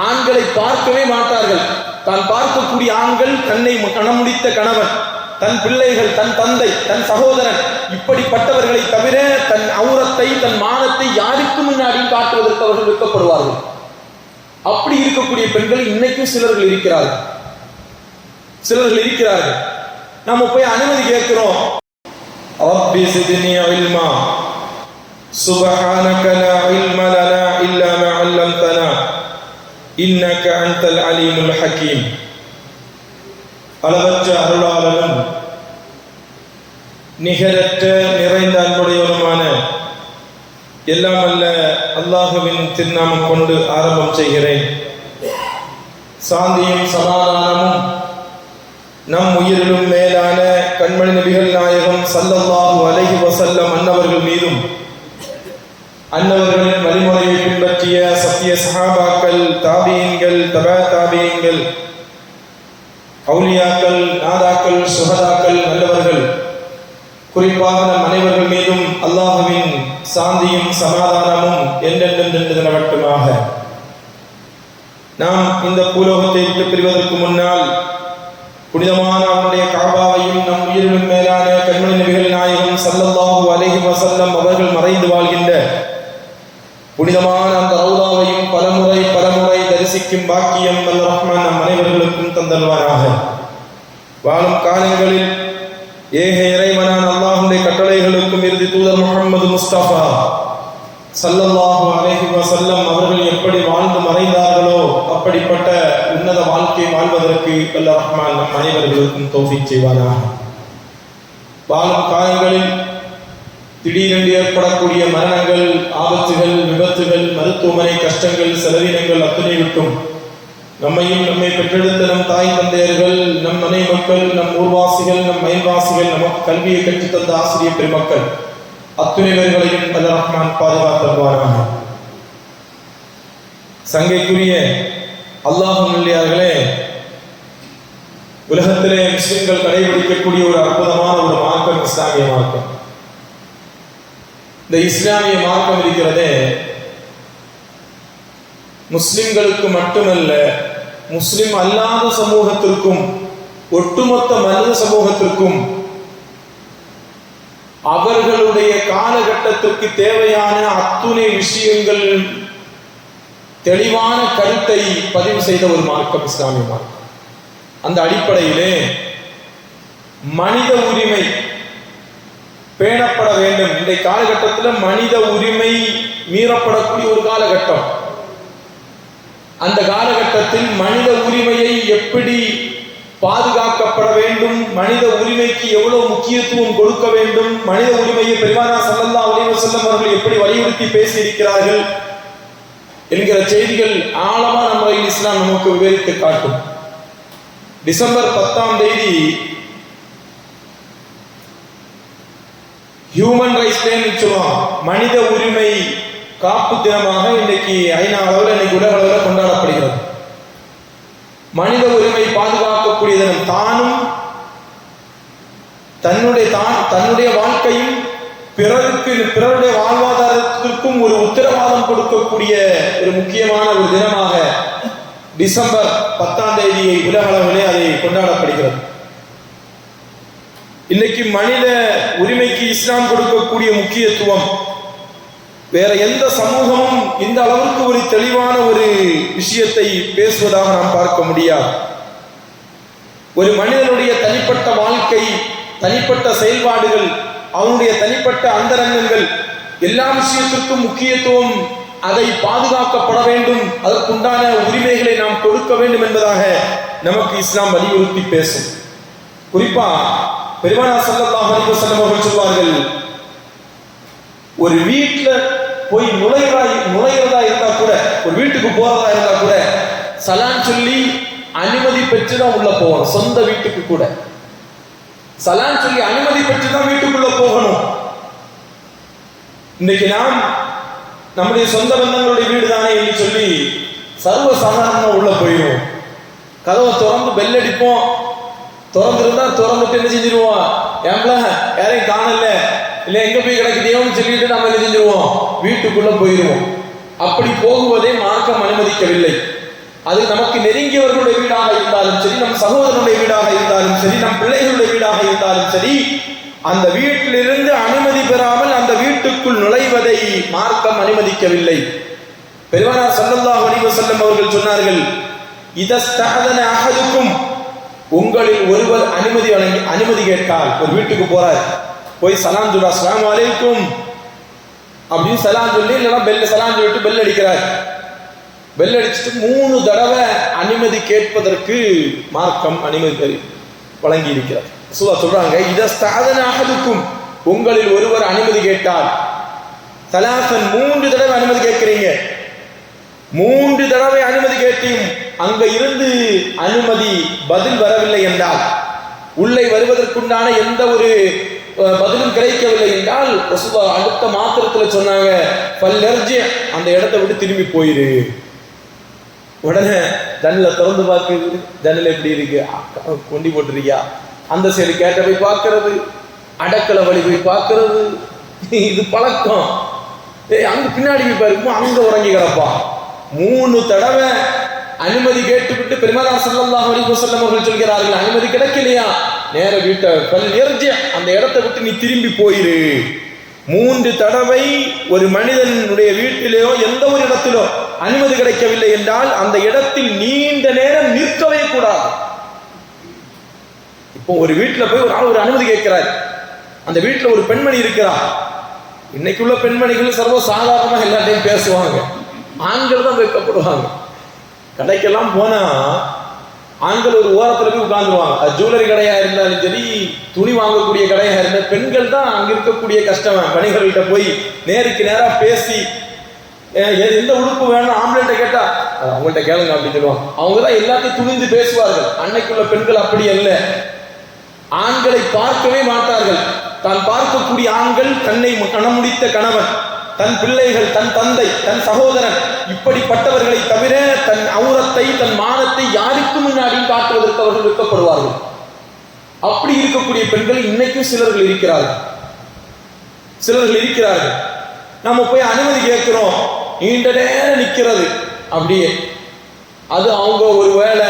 ஆண்களை பார்க்கவே மாட்டார்கள். தான் பார்க்கக்கூடிய ஆண்கள் தன்னை மணமுடித்த கணவன், தன் பிள்ளைகள், தன் தந்தை, தன் சகோதரன், இப்படிப்பட்டவர்களை தவிர தன் அவுரத்தை, தன் மானத்தை யாருக்கு முன்னாடியும் காட்டுவதற்கு அவர்கள் வெட்கப்படுவார்கள். அப்படி இருக்கக்கூடிய பெண்கள் இன்னைக்கும் சிலர்கள் இருக்கிறார்கள். நம்ம போய் அனுமதி கேட்கிறோம். ரப்பி ஸித்னி இல்மா சுப்ஹானக லா இல்ம லனா இல்லா மா அல்லம்தனா இன்னக அன்தல் அலீமுல் ஹகீம். அளவற்ற அருளாளனும் நிகரற்ற நிறைந்த அன்புடையவனுமான எல்லாம் அல்ல அல்லாஹுவின் திருநாமம் கொண்டு ஆரம்பம் செய்கிறேன். சாந்தியும் சமாதானமும் நம் உயிரிலும் மேலான கண்மணி நபிகள் நாயகம் ஸல்லல்லாஹு அலைஹி வஸல்லம் அன்னவர்கள் மீதும், அன்னவர்களின் வழிமுறையை பின்பற்றிய சத்திய சஹாபாக்கள், தாபியீன்கள், தபா தாபியீன்கள், அவுலியாக்கள், நாதாக்கள், சுஹதாக்கள், நல்லவர்கள், குறிப்பாக நம் அனைவர்கள் மீதும் அல்லாஹுவின் சாந்தியும் சமாதானமும் என்றென்று நிலவட்டுமாக. நாம் இந்த பூலோகத்தை விட்டு பிரிவதற்கு முன்னால் புனிதமான அவனுடைய காபாவையும் நம் உயிரிலும் மேலான கண்மணி நபிகள் நாயகம் ஸல்லல்லாஹு அலைஹி வஸல்லம் அவர்கள் மறைந்து வாழ்கின்ற புனிதமான அந்த ரௌதாவையும் பலமுறை தரிசிக்கும் பாக்கியம் வல்ல ரஹ்மான் நம் அனைவர்களுக்கும் தந்தல்வாராக. வாழும் காலங்களில் ஏக இறைவனான அல்லாஹ்வுடைய கட்டளைகளுக்கும் இறுதி தூதர் முஹம்மது முஸ்தபா ஸல்லல்லாஹு அலைஹி வஸல்லம் அவர்கள் எப்படி வாழ்ந்து மறைந்தார்களோ அப்படிப்பட்ட உன்னத வாழ்க்கை வாழ்வதற்கு வல்ல ரஹ்மான் நம் அனைவர்களுக்கும் தௌஃபீக் செய்வானாக. வாழும் காலங்களில் திடீரென்று ஏற்படக்கூடிய மரணங்கள், ஆபத்துகள், விபத்துகள், மருத்துவமனை கஷ்டங்கள், செலவினங்கள் அத்தனை விட்டும் நம்மையும் நம்மை பெற்றெடுத்த நம் தாய் தந்தையர்கள், நம் மனை மக்கள், நம் ஊர்வாசிகள், நம் மயில்வாசிகள், நமக்கு கல்வியை கற்றுத்தந்த ஆசிரியர் பெருமக்கள் அத்துணை பேர்களையும் வல்ல ரஹ்மான் பாதுகாத்தல்வாராக. சங்கைக்குரிய அல்லாஹ்வின் நல்லடியார்களே, உலகத்திலே முஸ்லிம்கள் கடைபிடிக்கக்கூடிய ஒரு அற்புதமான ஒரு மார்க்கம் இஸ்லாமிய மார்க்கம். இந்த இஸ்லாமிய மார்க்கம் இருக்கிறதே, முஸ்லிம்களுக்கு மட்டுமல்ல, முஸ்லிம் அல்லாத சமூகத்திற்கும், ஒட்டுமொத்த மனித சமூகத்திற்கும் அவர்களுடைய காலகட்டத்திற்கு தேவையான அத்துணை விஷயங்கள், தெளிவான கருத்தை பதிவு செய்த ஒரு மார்க்கம் இஸ்லாமிய மார்க்கம். அந்த அடிப்படையிலே மனித உரிமை பேணப்பட வேண்டும். இந்த காலகட்டத்தில் மனித உரிமை மீறப்படக்கூடிய ஒரு காலகட்டம். அந்த காலகட்டத்தில் மனித உரிமையை எப்படி பாதுகாக்கப்பட வேண்டும், மனித உரிமைக்கு எவ்வளவு முக்கியத்துவம் கொடுக்க வேண்டும், மனித உரிமையை பெருமானார் ஸல்லல்லாஹு அலைஹி வஸல்லம் அவர்கள் எப்படி வலியுறுத்தி பேசியிருக்கிறார்கள் என்கிற செய்திகள் ஆழமா நம்ம இஸ்லாம் நமக்கு விவரித்து காட்டும். டிசம்பர் 10 ஹியூமன் ரைட்ஸ் டேன்னு சொல்லுவோம், மனித உரிமை காப்பு தினமாக இன்னைக்கு ஐநா அளவில், இன்னைக்கு உலக அளவில் கொண்டாடப்படுகிறது. மனித உரிமை பாதுகாக்கக்கூடிய தினம். தானும் தன்னுடைய வாழ்க்கையும் பிறருடைய வாழ்வாதாரத்திற்கும் ஒரு உத்தரவாதம் கொடுக்கக்கூடிய ஒரு முக்கியமான ஒரு தினமாக டிசம்பர் 10 உலக அளவிலே அதை கொண்டாடப்படுகிறது. இன்னைக்கு மனித உரிமைக்கு இஸ்லாம் கொடுக்கக்கூடிய முக்கியத்துவம் வேற எந்த சமூகமும் இந்த அளவுக்கு ஒரு தெளிவான ஒரு விஷயத்தை பேசுவதாக நாம் பார்க்க முடியாது. ஒரு மனிதனுடைய தனிப்பட்ட வாழ்க்கை, தனிப்பட்ட செயல்பாடுகள், அவனுடைய தனிப்பட்ட அந்தரங்கங்கள், எல்லா விஷயத்திற்கும் முக்கியத்துவம், அதை பாதுகாக்கப்பட வேண்டும், அதற்குண்டான உரிமைகளை நாம் கொடுக்க வேண்டும் என்பதாக நமக்கு இஸ்லாம் வலியுறுத்தி பேசும். குறிப்பா பெருமானார் ஸல்லல்லாஹு அலைஹி வஸல்லம் அவர்கள் சொல்வார்கள், ஒரு வீட்டுல போய் நுழைகிறதா இருந்தா கூட, ஒரு வீட்டுக்கு போறதா இருந்தா கூட சலான் சொல்லி அனுமதி பெற்றுதான் உள்ள போகணும். சொந்த வீட்டுக்கு கூட சலான் சொல்லி அனுமதி பெற்றுதான் வீட்டுக்குள்ள போகணும். இன்னைக்கு நாம் நம்முடைய சொந்த பந்தங்களுடைய வீடு தானே என்று சொல்லி சர்வ சாதாரணமா உள்ள போயிடும். கதவை திறந்து பெல் அடிப்போம், திறந்துருந்தா திறந்துட்டு என்ன செஞ்சிருவோம், ஏம்பல யாரையும் காணல, இல்லை எங்க போய் கிடக்குதேன்னு சொல்லிட்டு நம்ம என்ன செஞ்சிருவோம், வீட்டுக்குள்ள போயிடுவோம். அப்படி போகுவதே மார்க்கம் அனுமதிக்கவில்லை. அது நமக்கு நெருங்கியவர்களுடைய வீடாக இருந்தாலும் சரி, நம் சகோதரனுடைய வீடாக இருந்தாலும் சரி, நம் பிள்ளைகளுடைய வீடாக இருந்தாலும் சரி, அந்த வீட்டிலிருந்து அனுமதி பெறாமல் அந்த வீட்டுக்குள் நுழைவதை மார்க்கம் அனுமதிக்கவில்லை. பெருமானார் ஸல்லல்லாஹு அலைஹி வஸல்லம் அவர்கள் சொன்னார்கள், இதஸ்தஅதன அஹதுக்கும், உங்களில் ஒருவர் அனுமதி கேட்டால், ஒரு வீட்டுக்கு போறார், போய் சலாம் சொல்றார், அஸ்ஸலாமு அலைக்கும் அப்படின்னு சலாம் சொல்லி, இல்லைன்னா சலாம் சொல்லிட்டு பெல் அடிக்கிறார். பெல் அடிச்சுட்டு 3 தடவை அனுமதி கேட்பதற்கு மார்க்கம் அனுமதி வழங்கி இருக்கிறார். சொல்றாங்க, இதஸ்தஅதன அஹதுக்கும், உங்களில் ஒருவர் அனுமதி கேட்டால், சலாசன் 3 தடவை அனுமதி கேட்கிறீங்க, 3 தடவை அனுமதி கேட்டும் அங்க இருந்து அனுமதி பதில் வரவில்லை என்றால், உள்ளே வருவதற்குண்டான எந்த ஒரு பதிலும் கிடைக்கவில்லை என்றால், ரசூலுல்லாஹ் அடுத்த மாத்திரத்தில் சொன்னாங்க, ஃபல்யர்ஜி, அந்த இடத்தை விட்டு திரும்பி போயிரு. உடனே ஜன்னலை திறந்து பார்க்குறது, ஜன்னல் எப்படி இருக்கு, கொண்டி போட்டிருக்கியா, அந்த சைடு கேட்ட போய் பார்க்கறது, அடக்கலை வழி போய் பார்க்கறது, இது பழக்கம். அங்க பின்னாடி போய் பாருக்கும், அங்க உறங்கி கிடப்பா. 3 தடவை அனுமதி கேட்டுவிட்டு பெருமானார் ஸல்லல்லாஹு அலைஹி வஸல்லம் அவர்கள் சொல்கிறார்கள், அனுமதி கிடைக்கலையா, நேர வீட்டை ஃபல்யர்ஜி, அந்த இடத்தை விட்டு நீ திரும்பி போயிரு. 3 தடவை ஒரு மனிதனுடைய வீட்டிலேயோ எந்த ஒரு இடத்திலோ அனுமதி கிடைக்கவில்லை என்றால் அந்த இடத்தில் நீண்ட நேரம் நிற்கவே கூடாது. இப்போ ஒரு வீட்டில் போய் ஒரு ஆள் ஒரு அனுமதி கேட்கிறார், அந்த வீட்டில் ஒரு பெண்மணி இருக்கிறார். இன்னைக்குள்ள பெண்மணிகள் சர்வ சாதாரணமாக எல்லாத்தையும் பேசுவாங்க, ஆண்கள் தான் வைக்கப்படுவாங்க. கடைக்கெல்லாம் போனா ஆண்கள் ஒரு ஓரத்தில் போய் உட்கார்ந்துருவாங்க. அது ஜுவல்லரி கடையா இருந்தாலும் சரி, துணி வாங்கக்கூடிய கடையா இருந்தால் பெண்கள் தான் அங்க இருக்கக்கூடிய கஷ்டம். பணிகள்கிட்ட போய் நேருக்கு நேரா பேசி, எந்த உடுப்பு வேணும் ஆம்பளைட்ட கேட்டா அவங்கள்ட்ட கேளுங்க அப்படின்னு சொல்லுவாங்க. அவங்க தான் எல்லாத்தையும் துணிந்து பேசுவார்கள். அன்னைக்குள்ள பெண்கள் அப்படி அல்ல, ஆண்களை பார்க்கவே மாட்டார்கள். தான் பார்க்கக்கூடிய ஆண்கள் தன்னை கணமுடித்த கணவன், தன் பிள்ளைகள், தன் தந்தை, தன் சகோதரன், இப்படிப்பட்டவர்களை தவிர தன் அவுரத்தை, தன் மானத்தை யாருக்கு முன்னாடியும் காட்டுவதற்கு அவர்கள் விற்கப்படுவார்கள். அப்படி இருக்கக்கூடிய பெண்கள் இன்னைக்கும் சிலர்கள் இருக்கிறார்கள். நம்ம போய் அனுமதி கேட்கிறோம், நீண்ட நேரம் நிற்கிறது அப்படியே. அது அவங்க ஒரு வேளை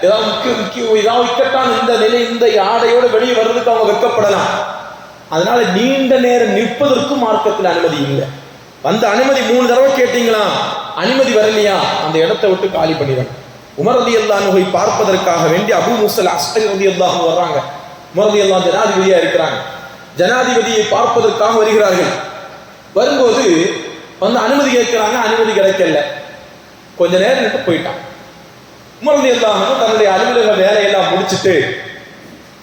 ஏதாவது இக்கட்டான இந்த நிலை, இந்த ஆடையோட வெளியே வர்றதுக்கு அவங்க வெட்கப்படலாம். அதனால நீண்ட நேரம் நிற்பதற்கும் மார்க்கத்தில் அனுமதி இல்லை. வந்த அனுமதி 3 தடவை கேட்டீங்களா, அனுமதி வரலையா, அந்த இடத்தை விட்டு காலி பண்ணிடுறாங்க. உமர் ரலியல்லாஹு அன்ஹு பார்ப்பதற்காக வேண்டி அபூ மூஸா அஷ்அரி ரலியல்லாஹு அன்ஹு வர்றாங்க. உமர் ரலியல்லாஹு ஜனாதிபதியா இருக்கிறாங்க. ஜனாதிபதியை பார்ப்பதற்காக வருகிறார்கள். வரும்போது வந்து அனுமதி கேட்கிறாங்க, அனுமதி கிடைக்கல. கொஞ்ச நேரம் நின்று போயிட்டான். உமர் ரலியல்லாஹு அன்ஹு தன்னுடைய அலுவலக வேலையெல்லாம் முடிச்சுட்டு,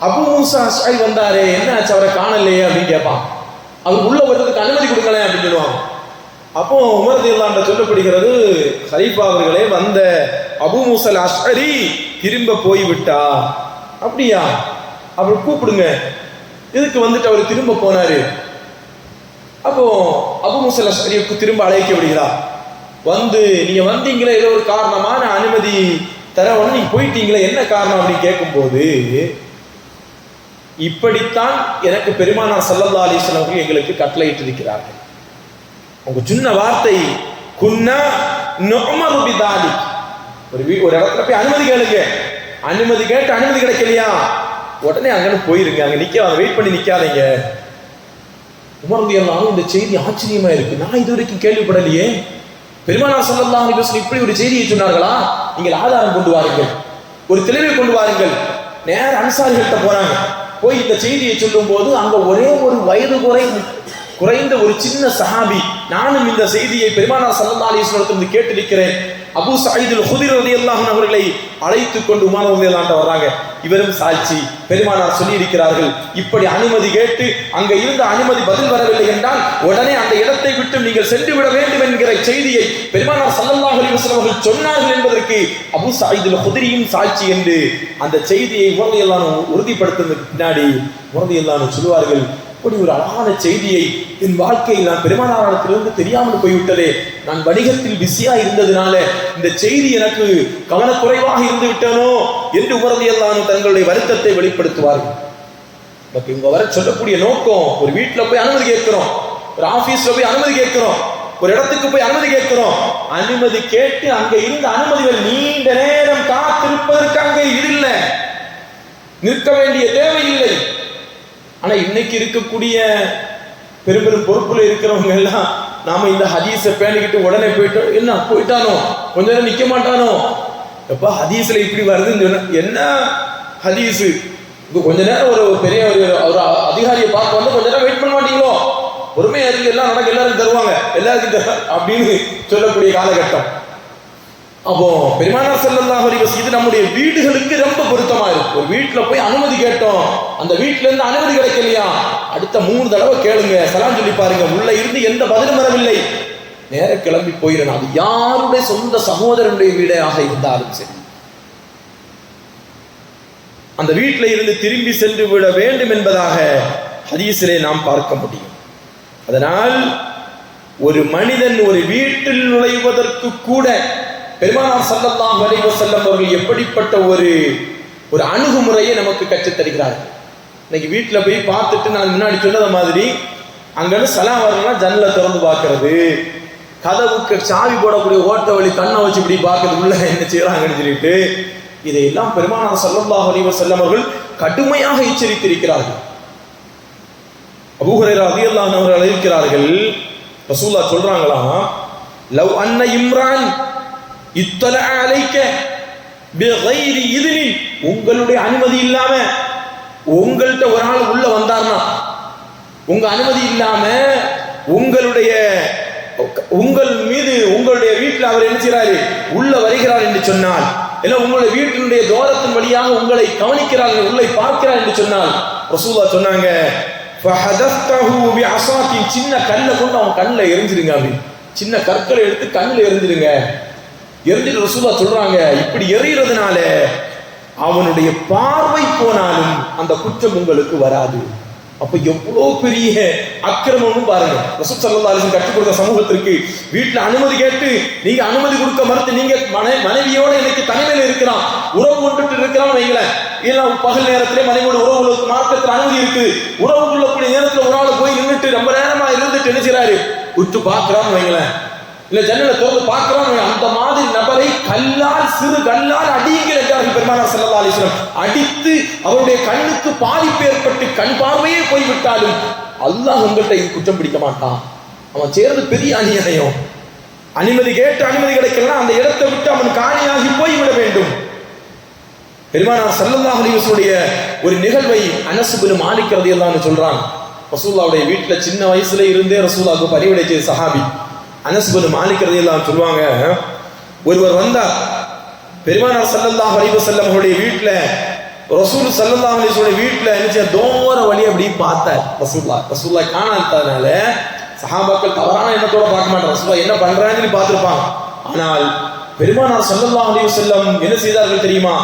அபூ மூஸா அஷ்அரி வந்தாரே, என்ன ஆச்சு, அவரை காணலையே அப்படின்னு கேட்பான். அவர் உள்ள வர்றதுக்கு அனுமதி கொடுக்கல அப்படின்னு சொல்லுவாங்க. அப்போ உமர் ரலியல்லாஹு அன்ஹு சொல்லப்படுகிறது, ஹலீஃபா அவர்களே, வந்த அபூ மூஸா அஷ்அரி திரும்ப போய்விட்டா. அப்படியா, அவர் கூப்பிடுங்க. இதுக்கு வந்துட்டு அவர் திரும்ப போனாரு. அப்போ அபூ மூஸா அஷ்அரிக்கு திரும்ப அழைக்க விடுகிறார். வந்து, நீங்க வந்தீங்களே ஏதோ ஒரு காரணமா, நான் அனுமதி தர உடனே நீங்க போயிட்டீங்களே, என்ன காரணம் அப்படின்னு கேட்கும்போது, இப்படித்தான் எனக்கு பெருமானார் ஸல்லல்லாஹு அலைஹி வஸல்லம் அவர்கள் எங்களுக்கு கட்டளையிட்டு இருக்கிறார்கள். அவங்க சொன்ன வார்த்தை, குன்னா நுஅமரு பிதாலிக். ஒரு இடத்துல போய் அனுமதி கேளுங்க, அனுமதி கேட்டு அனுமதி கிடைக்கலையா, உடனே அங்கன்னு போயிருங்க, அங்க நிக்க வெயிட் பண்ணி நிக்காதீங்க. உமர் ரலியல்லாஹு அன்ஹு இந்த செய்தி ஆச்சரியமா இருக்கு, நான் இது வரைக்கும் கேள்விப்படலையே. பெருமானார் ஸல்லல்லாஹு அலைஹி வஸல்லம் இப்படி ஒரு செய்தியை சொன்னார்களா? நீங்கள் ஆதாரம் கொண்டு வாருங்கள், ஒரு தெளிவை கொண்டு வாருங்கள். நேர அன்சாரிகள்கிட்ட போறாங்க. போய் இந்த செய்தியை சொல்லும் போது அங்க ஒரே ஒரு வயது குறைந்த ஒரு சின்ன சஹாபி, நானும் இந்த செய்தியை பெருமானார் ஸல்லல்லாஹு அலைஹி வஸல்லம் கேட்டிருக்கிறேன், அபூ சயீத் அல்-குத்ரி ரலியல்லாஹு அன்ஹு அவர்களை அழைத்துக் கொண்டு உமர் ரலியல்லாஹு அன்ஹு வர்றாங்க. இவரும் சாட்சி, பெருமானார் சொல்லி இருக்கிறார்கள், இப்படி அனுமதி கேட்டு அங்க இருந்த அனுமதி பதில் வரவில்லை என்றால் உடனே அந்த இடத்தை விட்டு நீங்கள் சென்று விட வேண்டும் என்கிற செய்தியை பெருமானார் ஸல்லல்லாஹு அலைஹி வஸல்லம் அவர்கள் சொன்னார்கள் என்பதற்கு அபூ சயீத் அல்-குத்ரியும் சாட்சி என்று அந்த செய்தியை உமர் ரலியல்லாஹு அன்ஹு உறுதிப்படுத்துவதற்கு பின்னாடி உமர் ரலியல்லாஹு அன்ஹு சொல்வார்கள், இப்படி ஒரு அழகான செய்தியை என் வாழ்க்கையில் நான் பெருமானாரிடத்திலிருந்து தெரியாமல் போய்விட்டதே, நான் வணிகத்தில் பிஸியா இருந்ததுனால இந்த செய்தி எனக்கு கவனக்குறைவாக இருந்து விட்டனோ என்று உமர் ரலியல்லாஹு அன்ஹு தங்களுடைய வருத்தத்தை வெளிப்படுத்துவார்கள். இவங்க வர சொல்லக்கூடிய நோக்கம், ஒரு வீட்டில் போய் அனுமதி கேட்கிறோம், ஒரு ஆபீஸ்ல போய் அனுமதி கேட்கிறோம், ஒரு இடத்துக்கு போய் அனுமதி கேட்கிறோம், அனுமதி கேட்டு அங்க இருந்த அனுமதிகள் நீண்ட நேரம் காத்திருப்பதற்கு அங்கே இது இல்லை, நிற்க வேண்டிய தேவையில்லை. ஆனா இன்னைக்கு இருக்கக்கூடிய பெரும் பெரும் பொறுப்புல இருக்கிறவங்க எல்லாம் நாம இந்த ஹதீஸை பேணிக்கிட்டு உடனே போயிட்டோம், என்ன போயிட்டானோ கொஞ்ச நேரம் நிக்க மாட்டானோ, எப்ப ஹதீஸ்ல இப்படி வருதுன்னு என்ன ஹதீஸ், கொஞ்ச நேரம் ஒரு பெரிய ஒரு அதிகாரியை பார்க்க வந்து கொஞ்ச நேரம் வெயிட் பண்ண மாட்டீங்களோ, பொறுமையா இருக்கு, எல்லாம் நடக்க எல்லாரும் தருவாங்க எல்லாருக்கும் அப்படின்னு சொல்லக்கூடிய காலகட்டம். அப்போ பெருமானார் ஸல்லல்லாஹு அலைஹி வஸல்லம் இது நம்முடைய வீடுகளுக்கு ரொம்ப பொருத்தமா இருக்கு. ஒரு வீட்டுல போய் அனுமதி கேட்டோம், அந்த வீட்டுல இருந்து அனுமதி கிடைக்கலையா, அடுத்த 3 தடவை கேளுங்க, சலாம் சொல்லி பாருங்க, உள்ள இருந்து எந்த பதிலும் வரவில்லை, நேர கிளம்பி போயிடணும். அது யாருடைய சொந்த சகோதரனுடைய வீடாக இருந்தாலும் சரி, அந்த வீட்டில இருந்து திரும்பி சென்று விட வேண்டும் என்பதாக ஹதீஸிலே நாம் பார்க்க முடியும். அதனால் ஒரு மனிதன் ஒரு வீட்டில் நுழைவதற்கு கூட பெருமானார் ஸல்லல்லாஹு அலைஹி வஸல்லம் அவர்கள் எப்படிப்பட்ட ஒரு அணுகுமுறையை நமக்கு கற்றுத் தருகிறார்கள். இன்னைக்கு வீட்டில் போய் பார்த்துட்டு நான் முன்னாடி சொன்னத மாதிரி அங்கன்னு சலாம் வரணும்னா ஜன்னலை திறந்து பார்க்கறது, கதவுக்கு சாவி போடக்கூடிய ஓட்ட வழி கண்ணை வச்சு இப்படி பார்க்கறது, உள்ள என்ன செய்யறாங்கன்னு சொல்லிட்டு இதையெல்லாம் பெருமானார் ஸல்லல்லாஹு அலைஹி வஸல்லம் அவர்கள் கடுமையாக எச்சரித்திருக்கிறார்கள். அபூ ஹுரைரா ரலியல்லாஹு அன்ஹு அவர்கள் அறிவிக்கிறார்கள், ரசூலுல்லாஹ் சொல்றாங்களாம், லவ் அன்ன இம்ரான் இத்தலஅ அலைக பிகைரி இத்னின், உங்களுடைய அனுமதி இல்லாம உங்கள்கிட்ட ஒரு ஆள் உள்ள வந்தார்னா, உங்க அனுமதி இல்லாம உங்கள் மீது உங்களுடைய வீட்டில் அவர் என்ன செய்றாரு உள்ள வருகிறார் என்று சொன்னால், இல்ல உங்களுடைய வீட்டினுடைய தோரத்தின் வழியாக உங்களை கவனிக்கிறார், உள்ளே பார்க்கிறார் என்று சொன்னால், ரசூலுல்லாஹ் சொன்னாங்க, ஃபஹதஃதஹு பிஅஸாத்தின், சின்ன கல்லை கொண்டு அவன் கண்ணில் எரிஞ்சிருங்க, அப்படி சின்ன கற்களை எடுத்து கண்ணில் எரிஞ்சிருங்க. எரிஞ்சிட்டு ரசூலுல்லாஹ் சொல்றாங்க, இப்படி எறிகிறதுனால அவனுடைய பார்வை போனாலும் அந்த குற்றம் உங்களுக்கு வராது. அப்ப எவ்வளவு பெரிய அக்கிரமமும் பாருங்க. ரசூல் ஸல்லல்லாஹு அலைஹி வஸல்லம் கற்றுக் கொடுத்த சமூகத்திற்கு வீட்டுல அனுமதி கேட்டு நீங்க அனுமதி கொடுக்க மறுத்து, நீங்க மனைவியோட இன்னைக்கு தனிமையில இருக்கிறான், உறவு கொண்டுட்டு இருக்கிறான்னு வைங்களேன், இல்ல பகல் நேரத்திலே மனைவியோட உறவுகளுக்கு மார்க்கத்தில் அனுமதி இருக்கு, உறவு கொள்ளக்கூடிய நேரத்துல ஒரு ஆள் போய் நின்றுட்டு ரொம்ப நேரமா இருந்துட்டு என்ன செய்றாரு உற்று பார்க்கிறான்னு வைங்களேன், இல்ல ஜன்னலை திறந்து பார்க்கிறான், அந்த மாதிரி நபரை கல்லால் சிறு கல்லால் அடியுங்கள் என்றார்கள் பெருமானார் ஸல்லல்லாஹு அலைஹி வஸல்லம். அடித்து அவருடைய கண்ணுக்கு பாதிப்பு ஏற்பட்டு கண் பார்வையே போய்விட்டாலும் அல்லாஹ் உங்கள்கிட்ட குற்றம் பிடிக்க மாட்டான். அவன் சேர்ந்து பெரிய அநியாயம். அனுமதி கேட்டு அனுமதி கிடைக்கலாம், அந்த இடத்தை விட்டு அவன் காணியாகி போய்விட வேண்டும். பெருமானார் ஸல்லல்லாஹு அலைஹி வஸல்லம் ஒரு நிகழ்வை அனஸ் இப்னு மாலிக் ரலியல்லாஹு அன்ஹு சொல்றாங்க. ரசூலுல்லாஹ்வுடைய வீட்டுல சின்ன வயசுல இருந்தே ரசூலுல்லாஹ்வுக்கு பரிவிடை செய்த சஹாபி அனஸ் இப்னு மாலிக் ரலியல்லாஹு சொல்லுவாங்க, ஒருவர் வந்தார், பெருமானார் ஸல்லல்லாஹு அலைஹி வஸல்லம் அவருடைய வீட்டுல ரசூல் ஸல்லல்லாஹு அலைஹி வஸல்லம் வீட்டுல என்ன தோர வழி அப்படி பார்த்தார். ரசூலுல்லாஹ் காணாதனால சஹாபாக்கள் தவறான எண்ணத்தோட பார்க்க மாட்டாங்க, ரசூலுல்லாஹ் என்ன பண்றாங்கன்னு பார்த்திருப்பாங்க. ஆனால் பெருமானார் ஸல்லல்லாஹு அலைஹி வஸல்லம் என்ன செய்தார்கள் தெரியுமா,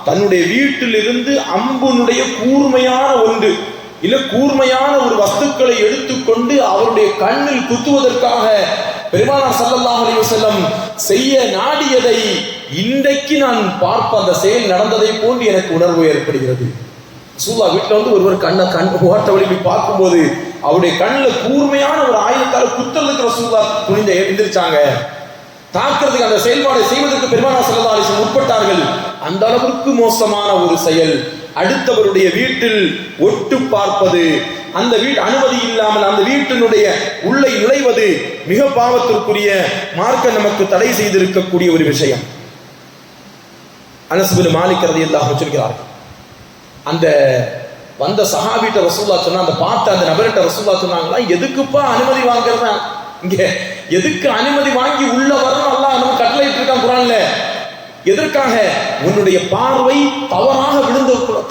தன்னுடைய வீட்டிலிருந்து அம்புனுடைய கூர்மையான ஒன்று இல்ல கூர்மையான ஒரு வஸ்துக்களை எடுத்துக்கொண்டு அவருடைய கண்ணில் குத்துவதற்காக பெருமானார் ஸல்லல்லாஹு அலைஹி வஸல்லம் செய்ய நாடியதை இன்றைக்கு நான் பார்ப்ப அந்த செயல் நடந்ததை போன்று எனக்கு உணர்வு ஏற்படுகிறது. ரசூலுல்லாஹ் வீட்டுல வந்து ஒருவர் கண் ஓட்ட வழி பார்க்கும்போது அவருடைய கண்ணில் கூர்மையான ஒரு ஆயுதத்தால் குத்துறதுக்கு ரசூலுல்லாஹ் துணிந்து எழுந்திருச்சாங்க. தாக்குறதுக்கு அந்த செயல்பாடை செய்வதற்கு பெருமானார் ஸல்லல்லாஹு அலைஹி வஸல்லம் முற்பட்டார்கள். அந்த அளவுக்கு மோசமான ஒரு செயல். அடுத்தவருடைய வீட்டில் ஒட்டு பார்ப்பது, அந்த அனுமதி இல்லாமல் அந்த வீட்டினுடைய உள்ளே நுழைவது மிக பாவத்திற்குரிய, மார்க்க நமக்கு தடை செய்திருக்கக்கூடிய ஒரு விஷயம். அனஸ் இப்னு மாலிக் ரலியல்லாஹு அன்ஹு சொல்கிறார்கள், அந்த வந்த சஹாபிட்ட ரசூலுல்லாஹ் சொன்னா, அந்த பார்த்த அந்த நபர்கிட்ட ரசூலுல்லாஹ் சொன்னாங்களா, எதுக்குப்பா அனுமதி வாங்குறதா, இங்க எதுக்கு அனுமதி வாங்கி உள்ள வரணும், அல்லாஹ் நம்ம கட்டளையிட்டு இருக்கான் குர்ஆன்ல, எதற்காக, உன்னுடைய பார்வை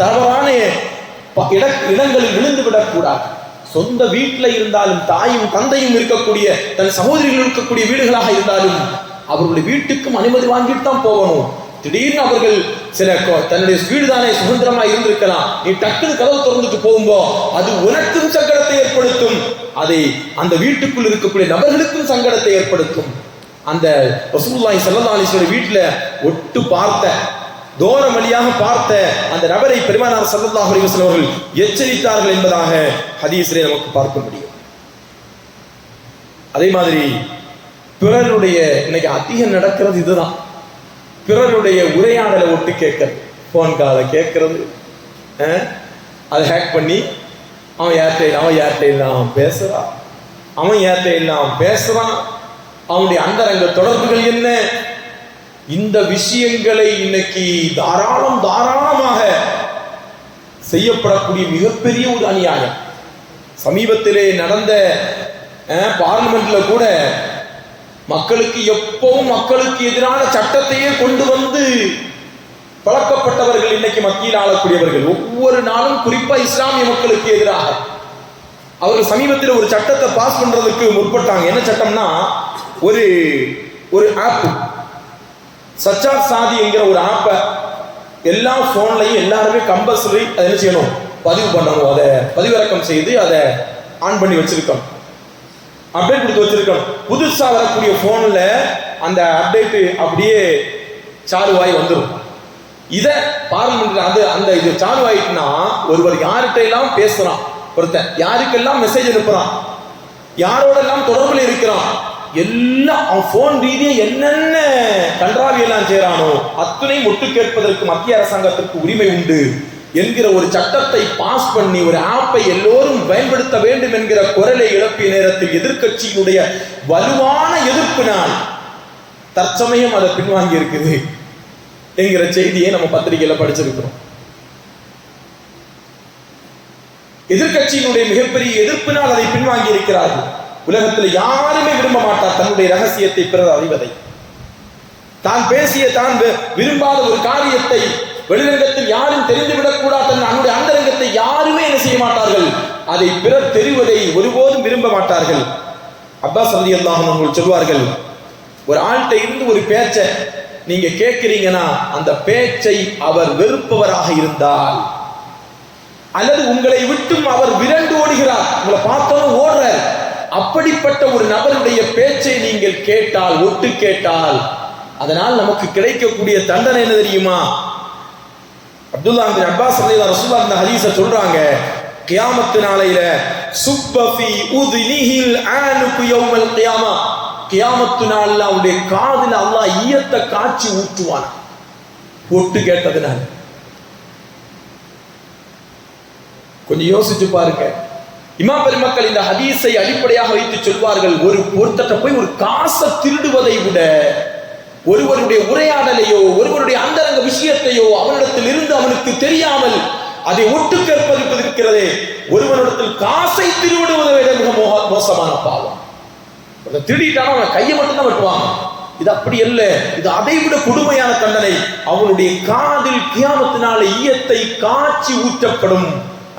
தவறான இடங்களில் விழுந்து விடக்கூடாது. சொந்த வீட்டில் இருந்தாலும் தாயும் தந்தையும் இருக்கக்கூடிய தன் சகோதரிகள் இருக்கக்கூடிய வீடுகளாக இருந்தாலும் அவர்களுடைய வீட்டுக்கும் அனுமதி வாங்கிட்டு தான் போகணும். திடீர்னு அவர்கள் தன்னுடைய வீடு தானே சுதந்திரமா இருந்திருக்கலாம், நீ டக்குன்னு கதவு திறந்துட்டு போகும்போது அது உனக்கும் சங்கடத்தை ஏற்படுத்தும், அதை அந்த வீட்டுக்குள் இருக்கக்கூடிய நபர்களுக்கும் சங்கடத்தை ஏற்படுத்தும். அந்த ரசூலுல்லாஹி ஸல்லல்லாஹு அலைஹி வஸல்லம் வீட்டுல ஒட்டு பார்த்த, தோரம் வழியாக பார்த்த அந்த நபரை பெருமானார் ஸல்லல்லாஹு அலைஹி வஸல்லம் அவர்கள் எச்சரித்தார்கள் என்பதாக ஹதீஸிலே நமக்கு பார்க்க முடியும். அதே மாதிரி பிறருடைய இன்னைக்கு அதிகம் நடக்கிறது இதுதான். பிறருடைய உரையாடலை ஒட்டு கேட்கறது, போன் காலை கேட்கறது, அதை ஹேக் பண்ணி அவன் ஏர்டெல் பேசுறான், அவன் ஏர்டெல் பேசுறான், அவனுடைய அந்தரங்க தொடர்புகள் என்ன, இந்த விஷயங்களை இன்னைக்கு தாராளமாக செய்யப்படக்கூடிய மிகப்பெரிய ஒரு அநியாயம். சமீபத்திலே நடந்த பார்லிமெண்ட்ல கூட மக்களுக்கு எதிரான சட்டத்தையே கொண்டு வந்து பழக்கப்பட்டவர்கள் இன்னைக்கு மத்தியில் ஆளக்கூடியவர்கள் ஒவ்வொரு நாளும் குறிப்பா இஸ்லாமிய மக்களுக்கு எதிராக அவர் சமீபத்தில் ஒரு சட்டத்தை பாஸ் பண்றதுக்கு முற்பட்டாங்க. என்ன சட்டம்னா, ஒரு ஆப் சச்சா சாதி என்கிற ஒரு ஆப்பை எல்லா போன்லையும் எல்லாருமே கம்பல்சரி அதை என்ன செய்யணும், பதிவு பண்ணணும். அதை பதிவிறக்கம் செய்து அதை ஆன் பண்ணி வச்சிருக்கணும், அப்டேட் கொடுத்து வச்சிருக்கணும். புதுசா வரக்கூடிய போன்ல அந்த அப்டேட் அப்படியே சாலுவாய் வந்துடும். இத பார்லிமெண்ட் அந்த இது சாலுவாயிட்டுனா ஒருவர் யார்கிட்ட எல்லாம் பேசுறான், ஒருத்தன் யாருக்கெல்லாம் மெசேஜ் அனுப்புறான், யாரோட எல்லாம் தொடர்புல இருக்கிறான், எல்லாம் அவன் போன் ரீதியா என்னென்ன கன்றாவி எல்லாம் செய்யறானோ அத்துணை முட்டு கேட்பதற்கு மத்திய அரசாங்கத்திற்கு உரிமை உண்டு என்கிற ஒரு சட்டத்தை பாஸ் பண்ணி ஒரு ஆப்பை எல்லோரும் பயன்படுத்த வேண்டும் என்கிற குரலை எழுப்பிய நேரத்தில் எதிர்க்கட்சியினுடைய வலுவான எதிர்ப்பினால் தற்சமயம் அதை பின்வாங்கி இருக்குது என்கிற செய்தியை நம்ம பத்திரிகையில படிச்சிருக்கிறோம். எதிர்க்கட்சியினுடைய மிகப்பெரிய எதிர்ப்பினால் அதை பின்வாங்கி இருக்கிறார்கள். உலகத்தில் யாருமே விரும்ப மாட்டார் தன்னுடைய ரகசியத்தை பிறர் அறிவதை. தான் பேசிய தான் விரும்பாத ஒரு காரியத்தை வெளிரங்கத்தில் யாரும் தெரிந்துவிடக் கூடாது, தன்னுடைய அந்தரங்கத்தை யாருமே என்ன செய்ய மாட்டார்கள், அதை பிறர் தெரிவதை ஒருபோதும் விரும்ப மாட்டார்கள். அப்பாஸ் ரலியல்லாஹு அன்ஹு சொல்வார்கள், ஒரு ஆள்கிட்ட இருந்து ஒரு பேச்சை நீங்க கேட்கிறீங்கன்னா அந்த பேச்சை அவர் வெறுப்பவராக இருந்தால், அல்லது உங்களை விட்டும் அவர் விரண்டு ஓடுகிறார், உங்களை பார்த்தோன்னு ஓடுற அப்படிப்பட்ட ஒரு நபருடைய பேச்சை நீங்கள் கேட்டால், ஒட்டு கேட்டால், அதனால் நமக்கு கிடைக்கக்கூடிய தண்டனை என்ன தெரியுமா? அப்துல்லா பின் அப்பாஸ் ரலியல்லாஹு ரசூலுல்லாஹ் இந்த ஹதீஸை சொல்றாங்க, கியாமத் நாளையில சுப்பஃபி உத்னிஹில் ஆனுகு யௌமல் கியாமா, கியாமத் நாள்ல அவருடைய காதுல அல்லாஹ் ஈயத்தை காய்ச்சி ஊற்றுவான் ஒட்டு கேட்டதுனால. கொஞ்சம் யோசிச்சு பாருங்க. இமாம் பெருமக்கள் இந்த ஹதீஸை அடிப்படையாக வைத்து சொல்வார்கள், ஒருத்தட்ட போய் ஒரு காசை திருடுவதை விட ஒருவருடைய உரையாடலையோ ஒருவருடைய அந்தரங்க விஷயத்தையோ அவனிடத்தில் இருந்து அவனுக்கு தெரியாமல் அதை ஒட்டு கேட்பது இருக்கிறதே, ஒருவனிடத்தில் காசை திருடுவதை விட மிக மோசமான பாவம். திருடிட்டான அவன் கையை மட்டும்தான் வெட்டுவாங்க. இது அப்படி அல்ல, இது அதை விட கொடுமையான தண்டனை. அவனுடைய காதில் கியாமத்தினால ஈயத்தை காய்ச்சி ஊற்றப்படும்.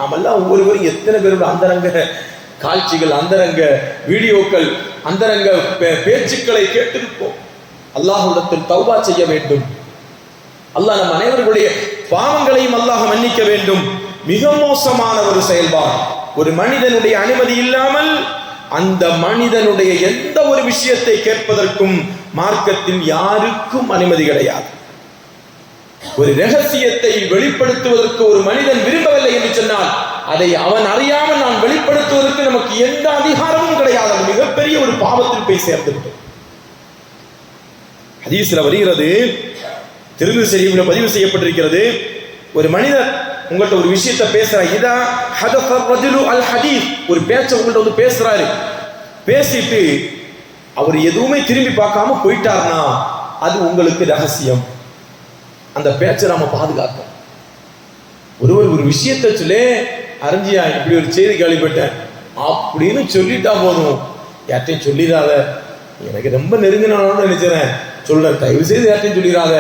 நாமெல்லாம் ஒவ்வொருவரும் எத்தனை பேரோட அந்தரங்க காட்சிகள், அந்தரங்க வீடியோக்கள், அந்தரங்க பேச்சுக்களை கேட்டிருப்போம். அல்லாஹ்விடத்தில் தௌபா செய்ய வேண்டும். அல்லாஹ் நம் அனைவர்களுடைய பாவங்களையும் அல்லாஹ் மன்னிக்க வேண்டும். மிக மோசமான ஒரு செயல்பாடு. ஒரு மனிதனுடைய அனுமதி இல்லாமல் அந்த மனிதனுடைய எந்த ஒரு விஷயத்தை கேட்பதற்கும் மார்க்கத்தில் யாருக்கும் அனுமதி கிடையாது. ஒரு ரகசியத்தை வெளிப்படுத்துவதற்கு ஒரு மனிதன் விரும்பவில்லை என்று சொன்னால் அதை அவன் அறியாமல் நான் வெளிப்படுத்துவதற்கு நமக்கு எந்த அதிகாரமும் கிடையாது. மிகப்பெரிய ஒரு பாவத்தில் போய் சேர்ந்துவிட்டோம். ஹதீஸ்ல வருகிறது, திருமிதி ஷரீஃப்ல பதிவு செய்யப்பட்டிருக்கிறது, ஒரு மனிதர் உங்கள்கிட்ட ஒரு விஷயத்தை பேசுறாரு, இதா ஹதஃப ரஜுலு அல் ஹதீஸ், ஒரு பேச்சை உங்கள்கிட்ட வந்து பேசுறாரு, பேசிட்டு அவர் எதுவுமே திரும்பி பார்க்காம போயிட்டார்னா அது உங்களுக்கு ரகசியம். அந்த பேச்சை நாம பாதுகாக்கும். ஒருவர் ஒரு விஷயத்தை சொல்லி, அறிஞ்சியா இப்படி ஒரு செய்தி கேள்விப்பட்டேன் அப்படின்னு சொல்லிட்டா போதும், யார்ட்டையும் சொல்லிடாத, எனக்கு ரொம்ப நெருங்கினாலும் நினைச்சேன், சொல்றேன் தயவு செய்து யார்ட்டையும் சொல்லிடாத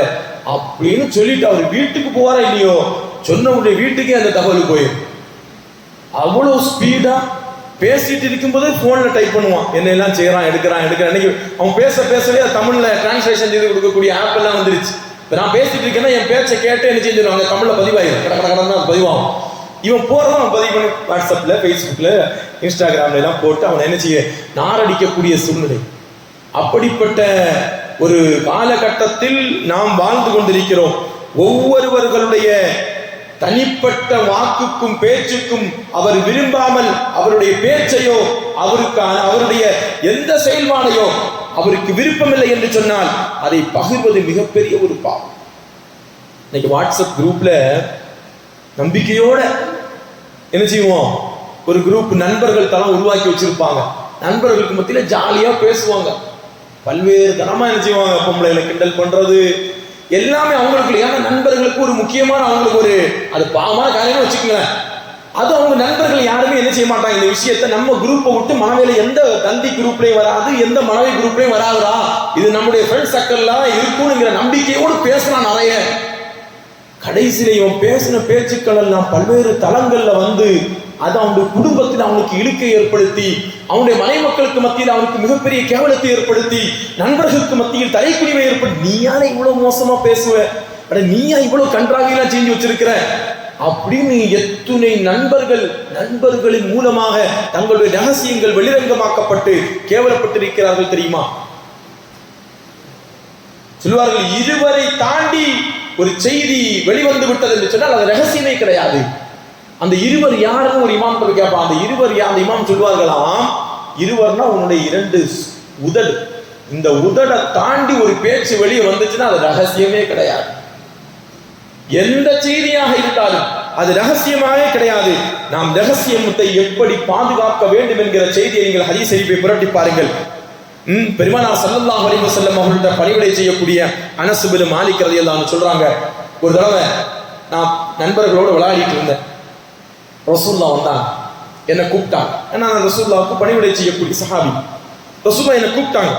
அப்படின்னு சொல்லிட்டு அவர் வீட்டுக்கு போவாரா இல்லையோ, சொன்னவருடைய வீட்டுக்கே அந்த தகவல் போயிடும். அவ்வளவு ஸ்பீடா பேசிட்டு இருக்கும்போது போன்ல டைப் பண்ணுவான், என்ன எல்லாம் செய்யறான், எடுக்கிறான். இன்னைக்கு அவன் பேசவே தமிழ்ல டிரான்ஸ்லேஷன் செய்து கொடுக்கக்கூடிய ஆப் எல்லாம் வந்துருச்சு. இப்போ நான் பேசிட்டு இருக்கேன்னா என் பேச்சை கேட்டு என்ன செஞ்சிருவாங்க, தமிழ்ல பதிவாயிடும், கடை பதிவாகும். இவன் போறவன் அவன் பதிவு பண்ணி வாட்ஸ்அப்ல, ஃபேஸ்புக்ல, இன்ஸ்டாகிராம்ல எல்லாம் போட்டு அவன் என்ன செய்ய நாரடிக்கக்கூடிய சூழ்நிலை. அப்படிப்பட்ட ஒரு காலகட்டத்தில் நாம் வாழ்ந்து கொண்டிருக்கிறோம். ஒவ்வொருவர்களுடைய தனிப்பட்ட வாக்குக்கும் பேச்சுக்கும் அவர் விரும்பாமல் அவருடைய பேச்சையோ அவருடைய எந்த செயல்பாடையோ அவருக்கு விருப்பமில்லை என்று சொன்னால் அதை பகிர்வது மிகப்பெரிய ஒரு பாவம். இன்னைக்கு வாட்ஸ்அப் குரூப்ல நம்பிக்கையோட என்ன செய்வோம், ஒரு குரூப் நண்பர்கள் தளம் உருவாக்கி வச்சிருப்பாங்க. நண்பர்களுக்கு மத்தியில ஜாலியா பேசுவாங்க, பல்வேறு தரமா என்ன செய்வாங்க, பொம்பளைகளை கிண்டல் பண்றது எல்லாமே அவங்களுக்கு. ஏன்னா நண்பர்களுக்கு ஒரு முக்கியமான அவங்களுக்கு ஒரு அது பாவமான காரியம்னு வச்சுக்கோங்களேன். அது அவங்க நண்பர்கள் யாருமே என்ன செய்ய மாட்டாங்க, இந்த விஷயத்த நம்ம குரூப்பை விட்டு மனைவியில எந்த தந்தி குரூப்லயும் வராது, எந்த மனைவி குரூப்லயும் வராதுடா, இது நம்முடைய ஃப்ரெண்ட் சர்க்கிள்லாம் இருக்கும்ங்கிற நம்பிக்கையோடு பேசலாம் நிறைய. கடைசியில இவன் பேசின பேச்சுக்கள் எல்லாம் பல்வேறு தளங்கள்ல வந்து அது அவனுடைய குடும்பத்தில் அவனுக்கு இழுக்கை ஏற்படுத்தி, அவனுடைய மனை மக்களுக்கு மத்தியில் அவனுக்கு மிகப்பெரிய கேவலத்தை ஏற்படுத்தி, நண்பர்களுக்கு மத்தியில் தலைக்குடிவை ஏற்படுத்தி, நீயா இவ்வளவு மோசமா பேசுவ, நீயா இவ்வளவு கன்றாவியெல்லாம் செஞ்சு வச்சிருக்கிற அப்படின்னு எத்துணை நண்பர்களின் மூலமாக தங்களுடைய ரகசியங்கள் வெளிரங்கமாக்கப்பட்டு கேவலப்பட்டிருக்கிறார்கள் தெரியுமா? சொல்வார்கள், இருவரை தாண்டி ஒரு செய்தி வெளிவந்து விட்டது என்று சொன்னால் அது ரகசியமே கிடையாது. அந்த இருவர் யாருன்னு ஒரு இமாம் கேட்பான். அந்த இருவர் யார்? அந்த இமாம் சொல்வார்களாம், இருவர்னா உன்னுடைய 2 உதடு, இந்த உதடை தாண்டி ஒரு பேச்சு வெளியே வந்துச்சுன்னா அது ரகசியமே கிடையாது. எந்த செய்தியாக இருந்தாலும் அது ரகசியமாகவே கிடையாது. நாம் ரகசியத்தை எப்படி பாதுகாக்க வேண்டும் என்கிற செய்தியை நீங்கள் ஹதீஸ் ஷரீஃபை புரட்டி பாருங்கள். பெருமானார் ஸல்லல்லாஹு அலைஹி வஸல்லம் அவர்கள்ட்ட பணிவிடை செய்யக்கூடிய அனஸ் பின் மாலிக் ரலியல்லாஹு அன்ஹு சொல்றாங்க, ஒரு தடவை நான் நண்பர்களோடு விளையாடிட்டு இருந்தேன், ரசூலுல்லாஹ் வந்தாங்க, என்னை கூப்பிட்டாங்க. நான் ரசூலுல்லாஹ்வுக்கு பணிவிடை செய்யக்கூடிய சஹாபி. ரசூலுல்லாஹ் என்னை கூப்பிட்டாங்க,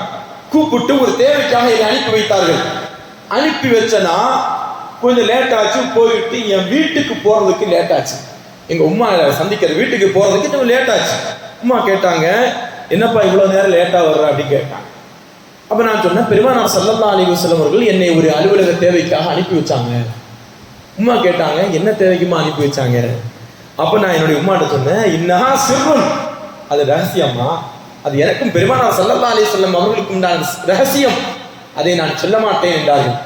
கூப்பிட்டு ஒரு தேவைக்காக என்னை அனுப்பி வைத்தார்கள். அனுப்பி வச்சனா கொஞ்சம் லேட் ஆச்சு, போயிட்டு என் வீட்டுக்கு போறதுக்கு லேட் ஆச்சு. எங்க உம்மா சந்திக்கிற வீட்டுக்கு போறதுக்கு கொஞ்சம் லேட் ஆச்சு. உம்மா கேட்டாங்க, என்னப்பா இவ்வளவு நேரம் லேட்டா வர்ற அப்படின்னு கேட்டாங்க. அப்ப நான் சொன்னேன், பெருமானார் ஸல்லல்லாஹு அலைஹி வஸல்லம் அவர்கள் என்னை ஒரு அலுவலக தேவைக்காக அனுப்பி வச்சாங்க. உம்மா கேட்டாங்க, என்ன தேவைக்குமா அனுப்பி வச்சாங்க? அப்ப நான் என்னுடைய உம்மாட்ட சொன்னேன், இன்னஹா சிர்ருன், அது ரகசியமா, அது எனக்கும் பெருமானார் ஸல்லல்லாஹு அலைஹி வஸல்லம் அவர்களுக்கும் உண்டான ரகசியம், அதை நான் சொல்ல மாட்டேன் என்றார்கள்.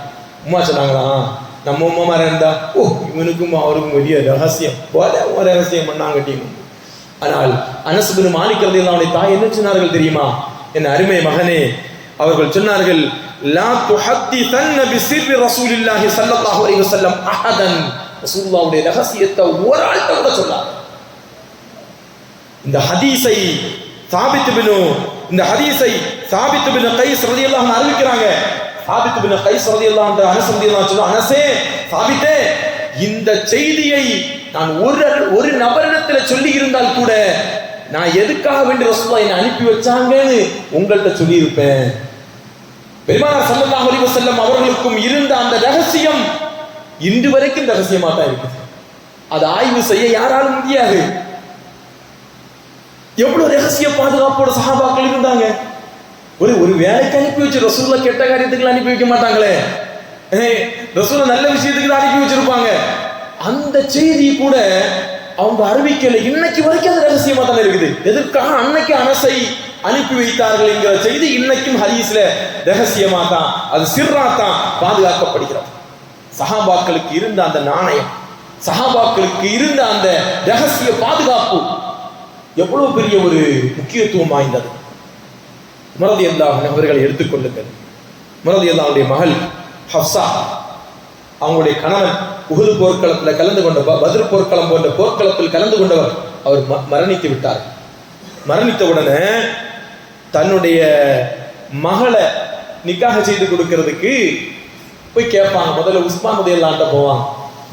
உம்மா சொன்னாங்களா, நம்ம உம்மா மாதிரி இருந்தா, ஓ இவனுக்கும் அவருக்கும் வெளிய ரகசியம் போல ரகசியம் பண்ணாங்க டீம். ஆனால் அனஸ் பின் மாலிக் ரலியல்லாஹு அன்ஹு தாய் என்ன சொன்னார்கள் தெரியுமா? என் அருமை மகனே, அவர்கள் சொன்னார்கள், லா துஹத்திஸன்ன பிசிர்ரி ரசூலில்லாஹி ஸல்லல்லாஹு அலைஹி வஸல்லம் அஹதன், ரசூலுல்லாஹ்வுடைய ரகசியத்தை ஒரு ஆள்கிட்ட கூட சொல்லாத. இந்த ஹதீஸை சாபித் பின் கைஸ் ரலியல்லாஹு அன்ஹு அறிவிக்கிறாங்க. சாபித் பின் கைஸ் ரலியல்லாஹு அன்ஹு அனஸ் ரலியல்லாஹு அன்ஹு சொல்றாங்க, அனஸே, சாபித்தே, இந்த செய்தியை நான் ஒரு நபரிடத்தில் சொல்லி இருந்தால் கூட நான் எதுக்காக வேண்டி ரசூலுல்லாஹ் என்னை அனுப்பி வச்சாங்கன்னு உங்கள்கிட்ட சொல்லி இருப்பேன். பெருமானார் ஸல்லல்லாஹு அலைஹி வஸல்லம் அவர்களுக்கும் இருந்த அந்த ரகசியம் இன்று வரைக்கும் ரகசியமா தான் இருக்குது. அதை ஆய்வு செய்ய யாராலும் முடியாது. எவ்வளவு ரகசிய பாதுகாப்போட சஹாபாக்கள் இருந்தாங்க. ஒரு வேலைக்கு அனுப்பி வச்சு ரசூலுல்லாஹ் கெட்ட காரியத்துக்கு அனுப்பி வைக்க மாட்டாங்களே, ரசூலுல்லாஹ் நல்ல விஷயத்துக்கு தான் அனுப்பி வச்சிருப்பாங்க. அந்த செய்தி கூட அவங்க அறிவிக்கல, இன்னைக்கு வரைக்கும் அது ரகசியமா தான் இருக்குது. எதற்காக? அன்னைக்கு அனஸை அனுப்பி வைத்தார்கள் என்கிற செய்தி இன்னைக்கும் ஹதீஸ்ல ரகசியமா தான், அது சிர்ரா தான் பாதுகாக்கப்படுகிறது. சஹாபாக்களுக்கு இருந்த அந்த நாணயம், சஹாபாக்களுக்கு இருந்த அந்த ரகசிய பாதுகாப்பு எவ்வளவு பெரிய ஒரு முக்கியத்துவம் வாய்ந்தது. உமர் ரலியல்லாஹு அன்ஹு அவர்களை எடுத்துக்கொள்ளுங்கள். உமர் ரலியல்லாஹுடைய மகள் ஹஃப்ஸா, அவங்களுடைய கணவன் உஹது போர்க்களத்தில் கலந்து கொண்ட, பத்ர் போர்க்களம் போன்ற போர்க்களத்தில் கலந்து கொண்டவர், அவர் மரணித்து விட்டார். மரணித்த உடனே தன்னுடைய மகளை நிக்காஹ செய்து கொடுக்கிறதுக்கு போய் கேட்பாங்க. முதல்ல உஸ்மான் ரலியல்லாஹு அன்ஹு போவாங்க.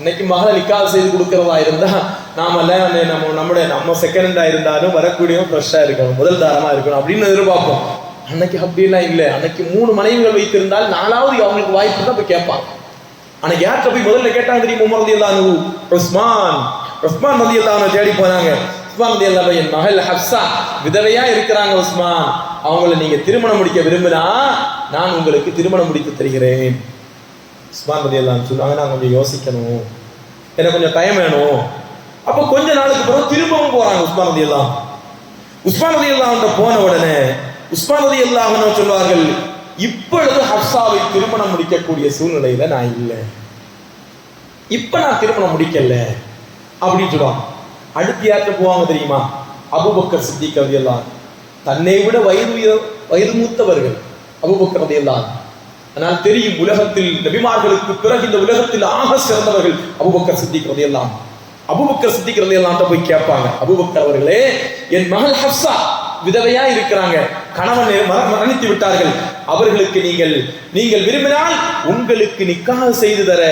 இன்னைக்கு மகளை நிக்காஹ செய்து கொடுக்கிறதா இருந்தா நம்ம செகண்டா இருந்தாலும் வரக்கூடியவன் ஃப்ரெஷ்ஷா இருக்கணும், முதல் தாரமா இருக்கணும் அப்படின்னு எதிர்பார்ப்போம். அன்னைக்கு அப்படிலாம் இல்லை. அன்னைக்கு 3 மனைவிகள் வைத்திருந்தால் 4வது அவங்களுக்கு வாய்ப்பு தான் போய் கேட்பாங்க. அன்னைக்கு யார்கிட்ட போய் முதல்ல கேட்டாங்க தெரியுமா? உமர் ரலியல்லாஹு அன்ஹு உஸ்மான் ரலியல்லாஹு அன்ஹு தேடி போனாங்க. உஸ்மான் ரலியல்லாஹு அன்ஹு, என் மகள் ஹஃப்ஸா விதவையா இருக்கிறாங்க உஸ்மான், அவங்களை நீங்க திருமணம் முடிக்க விரும்பினா நான் உங்களுக்கு திருமணம் முடித்து தருகிறேன். உஸ்மான் ரலியல்லாஹு அன்ஹு சொன்னாங்க, நான் கொஞ்சம் யோசிக்கணும், எனக்கு கொஞ்சம் டைம் வேணும். அப்போ கொஞ்ச நாளுக்கு பிறகு திரும்பவும் போறாங்க உஸ்மான் ரலியல்லாஹு அன்ஹு போன உடனே உஸ்மான் ரலியல்லாஹு அன்ஹு சொல்வார்கள், இப்பொழுது ஹஃப்ஸாவை திருமணம் முடிக்கக்கூடிய சூழ்நிலையில நான் இல்லை, இப்ப நான் திருமணம் முடிக்கல அப்படின்னு சொல்லுவாங்க. அடுத்து யார்கிட்ட போவாங்க தெரியுமா? அபூபக்கர் சித்திக் ரலியல்லாஹு அன்ஹு. தன்னை விட வயது மூத்தவர்கள், அபூபக்கர் ரலியல்லாஹு அன்ஹு. ஆனால் தெரியும், உலகத்தில் நபிமார்களுக்கு பிறகு இந்த உலகத்தில் ஆக சிறந்தவர்கள் அபூபக்கர் சித்திக் ரலியல்லாஹு அன்ஹு. அபூபக்கர் சித்திக் ரலியல்லாஹு அன்ஹு போய் கேட்பாங்க, அபூபக்கர் அவர்களே, என் மகள் ஹப்ஸா விதவையா இருக்கிறாங்க, கணவன் மரணித்து விட்டார்கள், அவர்களுக்கு நீங்கள் விரும்பினால் உங்களுக்கு நிக்காஹ் செய்து தர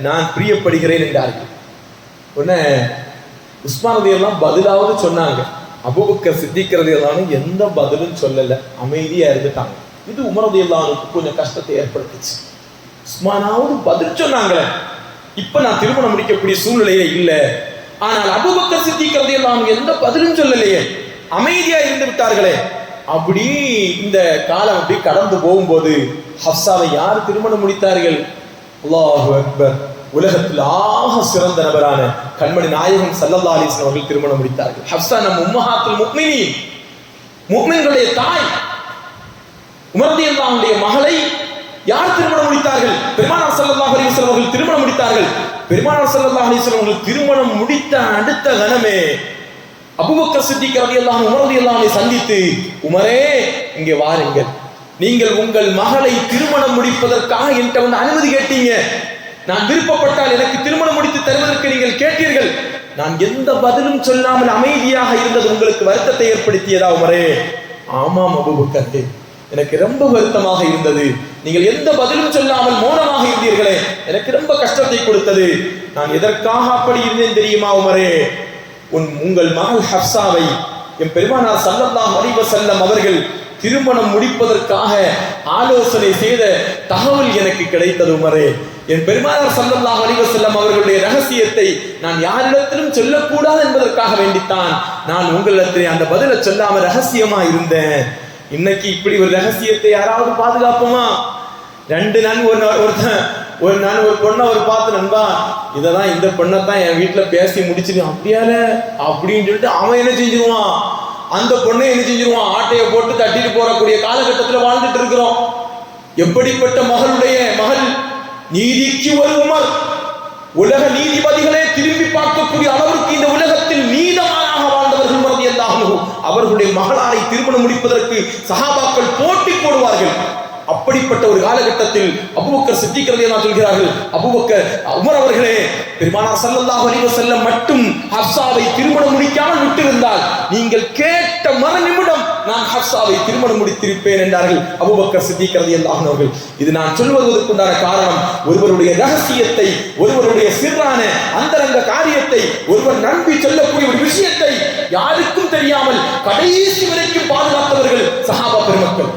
நான் பிரியப்படுகிறேன் என்றார்கள். உடனே உஸ்மான் ரலியல்லாஹு அன்ஹு பதிலாவது சொன்னாங்க. அபூபக்கர் சித்திக் ரலியல்லாஹு அன்ஹு எந்த பதிலும் சொல்லல, அமைதியா இருந்துட்டாங்க. இது உமர் ரலியல்லாஹு அன்ஹுக்கு கொஞ்சம் கஷ்டத்தை ஏற்படுத்துச்சு. உஸ்மானாவது பதில் சொன்னாங்களே, இப்ப நான் திருமணம் முடிக்கக்கூடிய சூழ்நிலையே இல்லை. ஆனால் அபூபக்கர் சித்திக் ரலியல்லாஹு அன்ஹு எந்த பதிலும் சொல்லலையே, அமைதியா இருந்து விட்டார்களே. அப்படி இந்த காலம் அப்படி கடந்து போகும்போது ஹப்ஸாவை யார் திருமணம் முடித்தார்கள்? அல்லாஹு அக்பர், உலகத்தில் ஆக சிறந்த நபரான கண்மணி நாயகம் ஸல்லல்லாஹு அலைஹி வஸல்லம் அவர்கள் திருமணம் முடித்தார்கள். ஹப்ஸா நம் உம்மஹாத்துல் முஃமினீன், முஃமின்களுடைய தாய். உமர் ரலியல்லாஹு அன்ஹுடைய மகளை யார் திருமணம் முடித்தார்கள்? பெருமானார் ஸல்லல்லாஹு அலைஹி வஸல்லம் அவர்கள் திருமணம் முடித்தார்கள். பெருமானார் ஸல்லல்லாஹு அலைஹி வஸல்லம் அவர்கள் திருமணம் முடித்த அடுத்த கணமே அபூபக்கர் சித்திக் ரலியல்லாஹு அன்ஹு உமர் ரலியல்லாஹு அன்ஹு சந்தித்து, உமரே இங்கே வாருங்கள், நீங்கள் உங்கள் மகளை திருமணம் முடிப்பதற்காக என்கிட்ட வந்து அனுமதி கேட்டீங்க, நான் விருப்பப்பட்டால் எனக்கு திருமணம் முடித்து தருவதற்கு நீங்கள் கேட்டீர்கள், நான் எந்த பதிலும் சொல்லாமல் அமைதியாக இருந்தது உங்களுக்கு வருத்தத்தை ஏற்படுத்தியதா உமரே? ஆமாம் அபூபக்கர், எனக்கு ரொம்ப வருத்தமாக இருந்தது, நீங்கள் எந்த பதிலும் சொல்லாமல் மௌனமாக இருந்தீர்களே, எனக்கு ரொம்ப கஷ்டத்தை கொடுத்தது. நான் எதற்காக அப்படி இருந்தேன் தெரியுமா உமரே? உங்கள் மகள் ஹப்ஸாவை என் பெருமானார் ஸல்லல்லாஹு அலைஹி வஸல்லம் அவர்கள் திருமணம் முடிப்பதற்காக ஆலோசனை செய்த தகவல் எனக்கு கிடைத்தது உமரே. என் பெருமானார் ஸல்லல்லாஹு அலைஹி வஸல்லம் அவர்களுடைய ரகசியத்தை நான் யாரிடத்திலும் சொல்லக்கூடாது என்பதற்காக வேண்டித்தான் நான் உங்களிடத்திலே அந்த பதிலை சொல்லாம ரகசியமா இருந்தேன். இன்னைக்கு இப்படி ஒரு ரகசியத்தை யாராவது பாதுகாப்போமா? ரெண்டு நான் ஒரு பொண்ணை பார்த்து, நண்பா இதெல்லாம் இந்த பொண்ணை என் வீட்டுல பேசி முடிச்சிருக்கேன் அப்படியால அப்படின்னு சொல்லிட்டு அவன் என்ன செஞ்சிருவான், அந்த பொண்ணை என்ன செஞ்சிருவான், ஆட்டையை போட்டு தட்டிட்டு போறக்கூடிய காலகட்டத்தில் வாழ்ந்துட்டு இருக்கிறோம். எப்படிப்பட்ட மகள் நீதிக்கு ஒரு உமர், உலக நீதிபதிகளே திரும்பி பார்க்கக்கூடிய அளவிற்கு இந்த உலகத்தில் நீதமாக வாழ்ந்தவர்கள் ரலியல்லாஹு அன்ஹு அவர்களுடைய மகளாரை திருமணம் முடிப்பதற்கு சஹாபாக்கள் போட்டி போடுவார்கள். அப்படிப்பட்ட ஒரு காலகட்டத்தில் அபூபக்கர் சித்திக் ரலியல்லாஹு அன்ஹு சொல்கிறார்கள், அபூபக்கர் உமர் அவர்களே, பெருமானார் ஸல்லல்லாஹு அலைஹி வஸல்லம் மட்டும் ஹப்ஸாவை திருமணம் முடிக்காமல் விட்டிருந்தால் நீங்கள் கேட்ட மறு நிமிடம் நான் ஹப்ஸாவை திருமணம் முடித்திருப்பேன் என்றார்கள் அபூபக்கர் சித்திக் ரலியல்லாஹு அன்ஹு அவர்கள். இது நான் சொல்வதற்குண்டான காரணம், ஒருவருடைய ரகசியத்தை, ஒருவருடைய சிறான அந்தரங்க காரியத்தை, ஒருவர் நம்பி சொல்லக்கூடிய ஒரு விஷயத்தை யாருக்கும் தெரியாமல் கடைசி வரைக்கும் பாதுகாத்தவர்கள் சஹாபா பெருமக்கள்.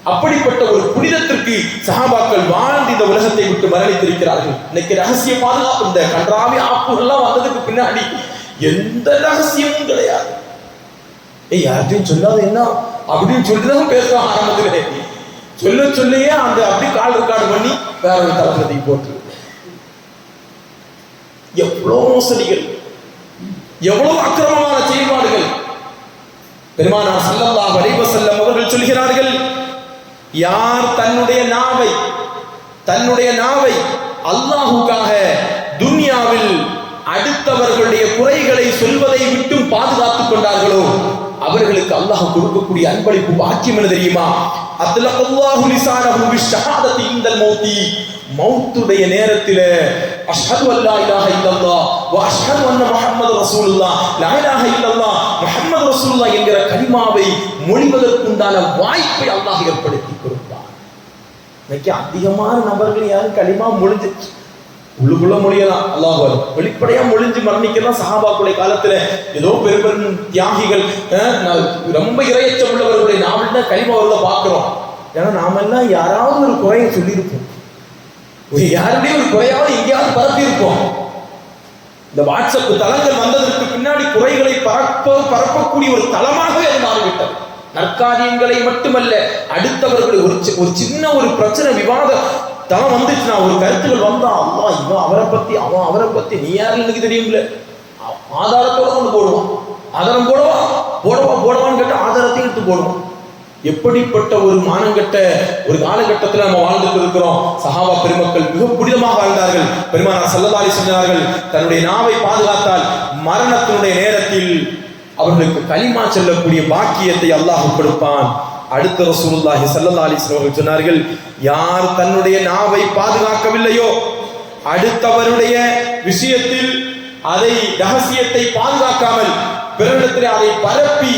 அப்படிப்பட்ட ஒரு புனிதத்திற்கு சஹாபாக்கள் வாழ்ந்து இந்த உலகத்தை விட்டு மரணித்திருக்கிறார்கள். இன்னைக்கு ரகசிய பாதுகாப்பு, இந்த கன்றாவி ஆப்புகள்லாம் வந்ததுக்கு பின்னாடி எந்த ரகசியமும் கிடையாது. யார்ட்டையும் சொல்லாத என்ன அப்படின்னு சொல்லிதான் பேசுவாங்க. ஆரம்பத்திலே சொல்லையே அந்த அப்படி கால் ரெக்கார்டு பண்ணி வேற ஒரு தளத்தை போட்டு, எவ்வளவு மோசடிகள், எவ்வளவு அக்கிரமமான செயல்பாடுகள். பெருமானார் ஸல்லல்லாஹு அலைஹி வஸல்லம் அவர்கள் சொல்கிறார்கள், யார் தன்னுடைய நாவை அல்லாஹ்வுக்காக துன்யாவில் அடுத்தவர்களுடைய குறைகளை சொல்வதை விட்டும் பாதுகாத்துக் கொண்டார்களோ அவர்களுக்கு அல்லாஹ் கொடுக்கக்கூடிய அன்பளிப்பு பாக்கியம் என்ன தெரியுமா? அத்லகல்லாஹு லிஸானஹு பிஷ்ஷஹாதத்தி இன்தல் மௌத்தி, மௌத்துடைய நேரத்தில் அஷ்ஹது அல்லா இலாஹ இல்லல்லாஹ் வ அஷ்ஹது அன்ன முஹம்மது ரசூலுல்லாஹ், லா இலாஹ இல்லல்லாஹ் முஹம்மது ரசூலுல்லாஹ் என்கிற கலிமாவை மொழிவதற்குண்டான வாய்ப்பை அல்லாஹ் ஏற்படுத்தி கொடுப்பார். இன்னைக்கு அதிகமான நபர்கள் யாரும் கலிமா மொழிஞ்சு உள்ளுக்குள்ள மொழியலாம், அல்லாஹ் வெளிப்படையா மொழிஞ்சு மரணிக்கலாம். சஹாபாக்களுடைய காலத்துல ஏதோ பெரும் தியாகிகள், ரொம்ப இரையச்சம் உள்ளவர்களுடைய நாவல்ல கலிமாவுல பாக்குறோம். ஏன்னா நாமெல்லாம் யாராவது ஒரு குறையை சொல்லியிருப்போம், யாருடைய ஒரு குறையாவது எங்கேயாவது பரப்பி இருப்போம். இந்த வாட்ஸ்அப் தளங்கள் வந்ததற்கு பின்னாடி குறைகளை பரப்பக்கூடிய ஒரு தளமாகவே அது மாறிவிட்டது. நற்காரியங்களை மட்டுமல்ல, அடுத்தவர்களை ஒரு சின்ன ஒரு பிரச்சனை விவாத தளம் வந்துச்சுன்னா, ஒரு கருத்துகள் வந்தா, அல்லாஹ் இவன் அவரை பத்தி நீ யாரு எனக்கு தெரியும்ல, ஆதாரத்தோட கொண்டு போடுவான். ஆதாரம் போடவான்னு கேட்ட ஆதாரத்தையும் எடுத்து போடுவான். எப்படிப்பட்ட ஒரு மானங்கட்ட ஒரு காலகட்டத்தில் நம்ம வாழ்ந்துட்டு இருக்கிறோம். சஹாபா பெருமக்கள் மிக புனிதமாக வாழ்ந்தார்கள். பெருமானார் ஸல்லல்லாஹு அலைஹி வஸல்லம் சொன்னார்கள், தன்னுடைய நாவை பாதுகாத்தால் மரணத்தினுடைய நேரத்தில் அவர்களுக்கு கலிமா சொல்லக்கூடிய பாக்கியத்தை அல்லாஹ் கொடுப்பான். அடுத்த ரசூலுல்லாஹி ஸல்லல்லாஹு அலைஹி வஸல்லம் அவர்கள் சொன்னார்கள், யார் தன்னுடைய நாவை பாதுகாக்கவில்லையோ, அடுத்தவருடைய விஷயத்தில் அதை ரகசியத்தை பாதுகாக்காமல் பிறரிடத்தில் அதை பரப்பி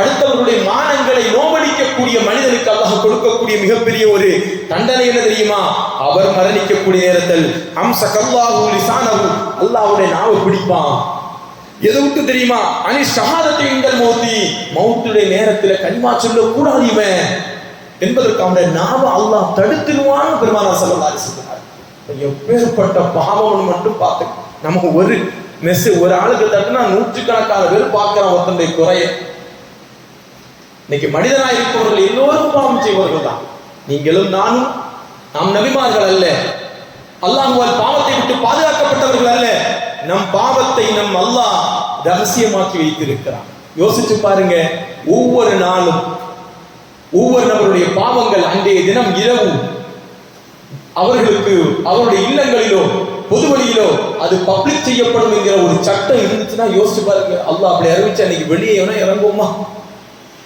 அடுத்தவருடைய மானங்களை நோவடிக்கக்கூடிய மனிதனுக்கு அல்லாஹ் கொடுக்கக்கூடிய மிகப்பெரிய ஒரு தண்டனை என்ன தெரியுமா? அவர் மரணிக்கக்கூடிய நேரத்தில் அம்சகல்லாஹு லிசானஹு, அல்லாஹ்வுடைய நாவை பிடிப்பான். எதை விட்டு தெரியுமா? அனி ஷஹாதத்தி இன்தல் மௌத்தி, மௌத்துடைய நேரத்தில் கலிமா சொல்ல கூடாது இவன் என்பதற்கு அவனுடைய நாவை அல்லாஹ் தடுத்துடுவான்னு பெருமானார் ஸல்லல்லாஹு அலைஹி வஸல்லம் சொன்னார். எப்பேற்பட்ட பாவம் மட்டும் பார்த்து, நமக்கு ஒரு ஒரு ஆளுக்கு தட்டுனா நூற்றுக்கணக்கான பேர் பார்க்கிறான் ஒருத்தனுடைய குறைய. இன்னைக்கு மனிதனாக இருப்பவர்கள் எல்லோரும் பாவம் செய்வர்கள் தான். நீங்களும் நானும் நாம் நபிமார்கள் அல்ல, அல்லாஹ்வால் பாவத்தை விட்டு பாதுகாக்கப்பட்டவர்கள் அல்ல. நம் பாவத்தை நம் அல்லாஹ் ரகசியமாக்கி வைத்திருக்கிறான். யோசிச்சு பாருங்க, ஒவ்வொரு நாளும் ஒவ்வொரு நபருடைய பாவங்கள் அன்றைய தினம் இரவு அவர்களுக்கு அவருடைய இல்லங்களிலோ பொது வழியிலோ அது பப்ளிக் செய்யப்படும் என்கிற ஒரு சட்டம் இருந்துச்சுன்னா யோசிச்சு பாருங்க. அல்லாஹ் அப்படி அறிவிச்சு அன்னைக்கு வெளியே இறங்குவோமா?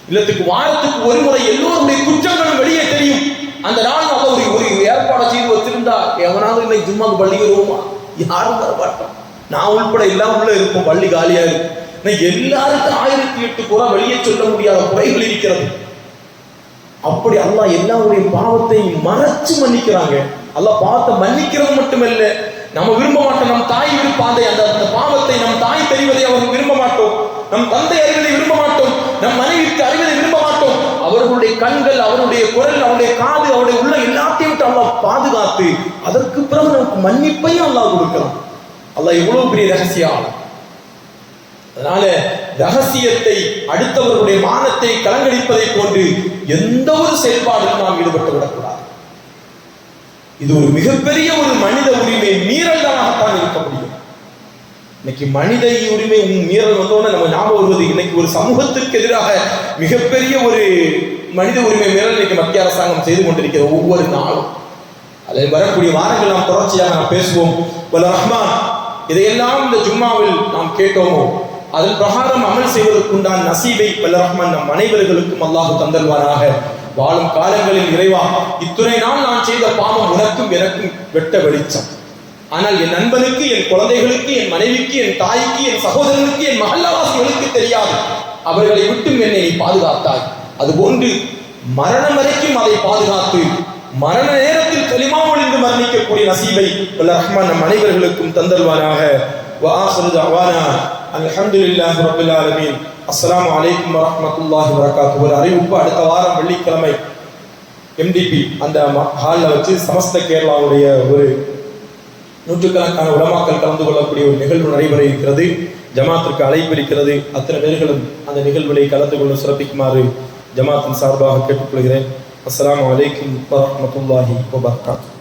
இல்லத்துக்கு வாரத்துக்கு ஒரு முறை எல்லோருடைய குற்றங்களும் வெளியே தெரியும். அந்த நாள் அவர் ஒரு ஏற்பாடு செய்து வச்சிருந்தா எவனாவது இன்னைக்கு ஜும்மாக்கு பள்ளிக்கு வருவோமா? யாரும் தர மாட்டோம். நான் உள்பட எல்லாம் உள்ள இருக்கும், பள்ளி காலியா இருக்கும். எல்லாருக்கும் 1008 குறை வெளியே சொல்ல முடியாத குறைகள் இருக்கிறது. அப்படி அல்லாஹ் எல்லாருடைய பாவத்தை மறைச்சு மன்னிக்கிறாங்க. அல்லாஹ் பாவத்தை மன்னிக்கிறது மட்டுமல்ல, நம்ம விரும்ப மாட்டோம். நம் தாய் விருப்பாந்தை அந்த பாவத்தை நம் தாய் தெரிவதை அவர்கள் விரும்ப மாட்டோம். நம் தந்தை அறிவதை விரும்ப மாட்டோம். நம் மனைவிக்கு அறிவதை விரும்ப மாட்டோம். அவர்களுடைய கண்கள், அவருடைய குரல், அவருடைய காது, அவருடைய உள்ள எல்லாத்தையும் விட்டு அல்லாஹ் பாதுகாத்து அதற்கு பிறகு நமக்கு மன்னிப்பையும் அல்லாஹ் கொடுக்கிறான். அல்லாஹ் எவ்வளவு பெரிய ரகசியம். அதனால ரகசியத்தை, அடுத்தவர்களுடைய மானத்தை கலங்கடிப்பதை போன்று எந்த ஒரு செயல்பாடிலும் நாம் ஈடுபட்டு விடக்கூடாது. இது ஒரு மிகப்பெரிய ஒரு மனித உரிமை மீறல்களாகத்தான் இருக்க முடியும். இன்னைக்கு மனித உரிமை மீறல் வந்தோன்னு நம்ம ஞாபகம் வருவது, இன்னைக்கு ஒரு சமூகத்திற்கு எதிராக மிகப்பெரிய ஒரு மனித உரிமை மீறல் இன்னைக்கு மத்திய அரசாங்கம் செய்து கொண்டிருக்கிற ஒவ்வொரு நாளும். அதில் வரக்கூடிய வாரங்கள் நாம் தொடர்ச்சியாக நாம் பேசுவோம். ரஹ்மான் இதையெல்லாம் இந்த ஜும்மாவில் நாம் கேட்டோமோ அதன் பிரகாரம் அமல் செய்வதற்குண்டான நசீபை வல்ல ரஹ்மான் நம் அனைவர்களுக்கும் அல்லாஹ் தந்தல்வானாக. வாழும் காலங்களில் இறைவா, இத்துணை நாள் நான் செய்த பாவம் உனக்கும் எனக்கும் வெட்ட வெளிச்சம். ஆனால் என் நண்பனுக்கு, என் குழந்தைகளுக்கு, என் மனைவிக்கு, என் தாய்க்கு, என் சகோதரனுக்கு, என் மஹல்லாவாசிகளுக்கு தெரியாது. அவர்களை விட்டும் என்னை நீ பாதுகாத்தாய். அதுபோன்று மரணம் வரைக்கும் அதை பாதுகாத்து மரண நேரத்தில் கலிமா ஒழிந்து மரணிக்கக்கூடிய நசீபை வல்ல ரஹ்மான் நம் அனைவர்களுக்கும் தந்தல்வானாக. وآخر دعوانا அல்ஹம்துலில்லாஹி ரப்பில் ஆலமீன். அஸ்ஸலாமு அலைக்கும் வரஹ்மத்துல்லாஹி வபரகாத்துஹு. ஒரு அறிவிப்பு, அடுத்த வாரம் வெள்ளிக்கிழமை MDP அந்த ஹாலில் வச்சு சமஸ்த கேரளாவுடைய ஒரு நூற்றுக்கணக்கான உலமாக்கள் கலந்து கொள்ளக்கூடிய ஒரு நிகழ்வு நடைபெற இருக்கிறது. ஜமாத்திற்கு அழைப்பு இருக்கிறது. அத்தனை பேர்களும் அந்த நிகழ்வுகளை கலந்து கொள்ள சிறப்பிக்குமாறு ஜமாத்தின் சார்பாக கேட்டுக்கொள்கிறேன். அஸ்ஸலாமு அலைக்கும் வரஹ்மத்துல்லாஹி வபரகாத்துஹு.